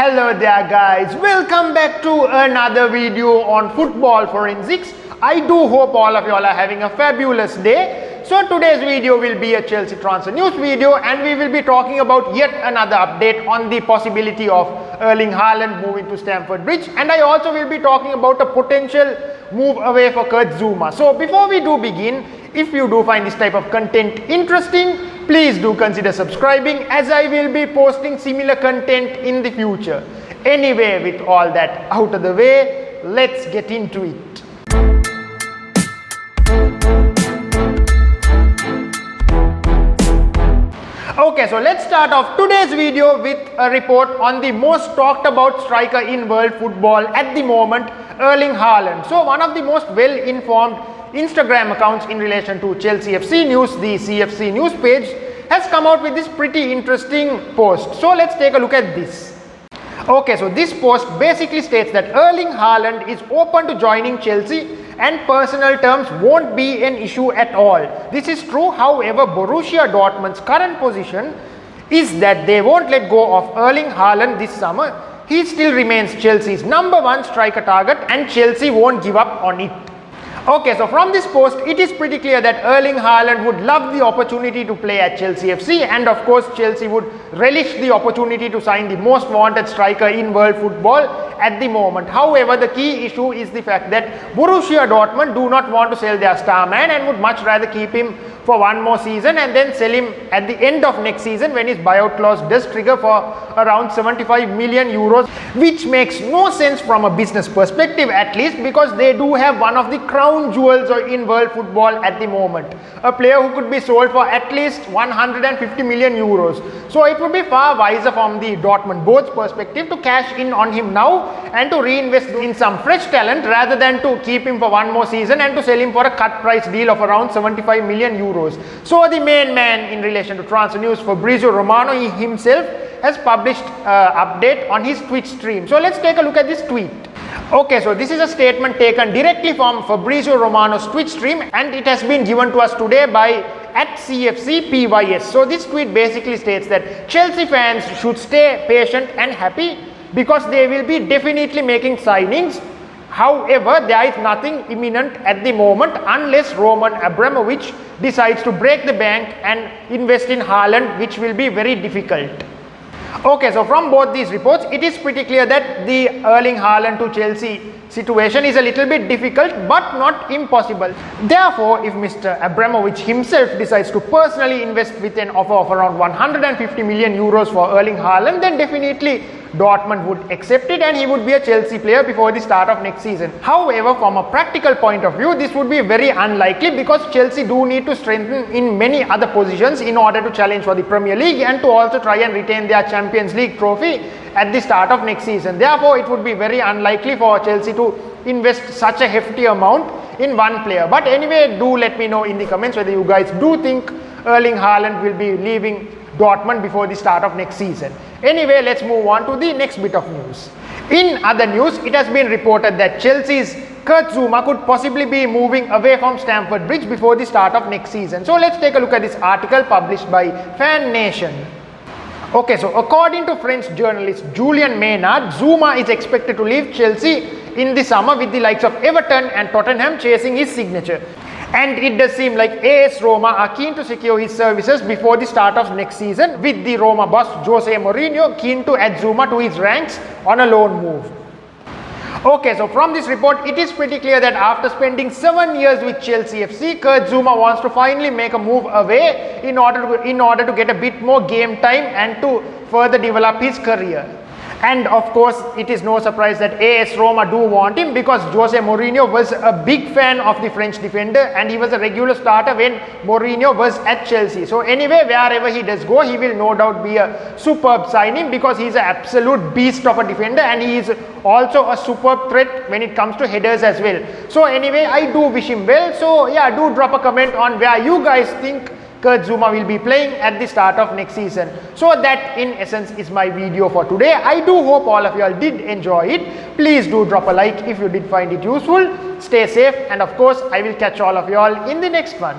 Hello there guys, welcome back to another video on football forensics. I do hope all of y'all are having a fabulous day. So today's video will be a Chelsea transfer news video and we will be talking about yet another update on the possibility of Erling Haaland moving to Stamford Bridge, and I also will be talking about a potential move away for Zouma. So before we do begin, if you do find this type of content interesting, please do consider subscribing, as I will be posting similar content in the future. Anyway, with all that out of the way, let's get into it. Okay, so let's start off today's video with a report on the most talked about striker in world football at the moment, Erling Haaland. So one of the most well-informed Instagram accounts in relation to Chelsea FC news, the CFC news page, has come out with this pretty interesting post. So let's take a look at this. Okay, so this post basically states that Erling Haaland is open to joining Chelsea and personal terms won't be an issue at all. This is true, however, Borussia Dortmund's current position is that they won't let go of Erling Haaland this summer. He still remains Chelsea's #1 striker target and Chelsea won't give up on it. Okay, so from this post, it is pretty clear that Erling Haaland would love the opportunity to play at Chelsea FC, and of course Chelsea would relish the opportunity to sign the most wanted striker in world football at the moment. However, the key issue is the fact that Borussia Dortmund do not want to sell their star man and would much rather keep him for one more season and then sell him at the end of next season when his buyout clause does trigger for around 75 million euros, which makes no sense from a business perspective, at least because they do have one of the crown jewels in world football at the moment, a player who could be sold for at least 150 million euros. So it would be far wiser from the Dortmund board's perspective to cash in on him now and to reinvest in some fresh talent rather than to keep him for one more season and to sell him for a cut price deal of around 75 million euros. So the main man in relation to transfer news, Fabrizio Romano, he himself has published update on his Twitch stream. So let's take a look at this tweet. Okay, so this is a statement taken directly from Fabrizio Romano's Twitch stream and it has been given to us today by @CFCPYS. So this tweet basically states that Chelsea fans should stay patient and happy because they will be definitely making signings. However, there is nothing imminent at the moment unless Roman Abramovich decides to break the bank and invest in Haaland, which will be very difficult. Okay, so from both these reports, it is pretty clear that the Erling Haaland to Chelsea situation is a little bit difficult but not impossible. Therefore, if Mr. Abramovich himself decides to personally invest with an offer of around 150 million euros for Erling Haaland, then definitely Dortmund would accept it and he would be a Chelsea player before the start of next season. However, from a practical point of view, this would be very unlikely because Chelsea do need to strengthen in many other positions in order to challenge for the Premier League and to also try and retain their Champions League trophy at the start of next season. Therefore, it would be very unlikely for Chelsea to invest such a hefty amount in one player. But anyway, do let me know in the comments whether you guys do think Erling Haaland will be leaving Dortmund before the start of next season. Anyway, let's move on to the next bit of news. In other news, it has been reported that Chelsea's Zouma could possibly be moving away from Stamford Bridge before the start of next season. So let's take a look at this article published by Fan Nation. Okay, so according to French journalist Julien Maynard, Zouma is expected to leave Chelsea in the summer with the likes of Everton and Tottenham chasing his signature. And it does seem like AS Roma are keen to secure his services before the start of next season, with the Roma boss Jose Mourinho keen to add Zouma to his ranks on a loan move. Okay, so from this report, it is pretty clear that after spending 7 years with Chelsea FC, Zouma wants to finally make a move away in order to get a bit more game time and to further develop his career. And of course, it is no surprise that AS Roma do want him because Jose Mourinho was a big fan of the French defender and he was a regular starter when Mourinho was at Chelsea. So anyway, wherever he does go, he will no doubt be a superb signing because he is an absolute beast of a defender and he is also a superb threat when it comes to headers as well. So anyway, I do wish him well. So yeah, do drop a comment on where you guys think Zouma will be playing at the start of next season. So that in essence is my video for today. I do hope all of y'all did enjoy it. Please do drop a like if you did find it useful. Stay safe and of course I will catch all of y'all in the next one.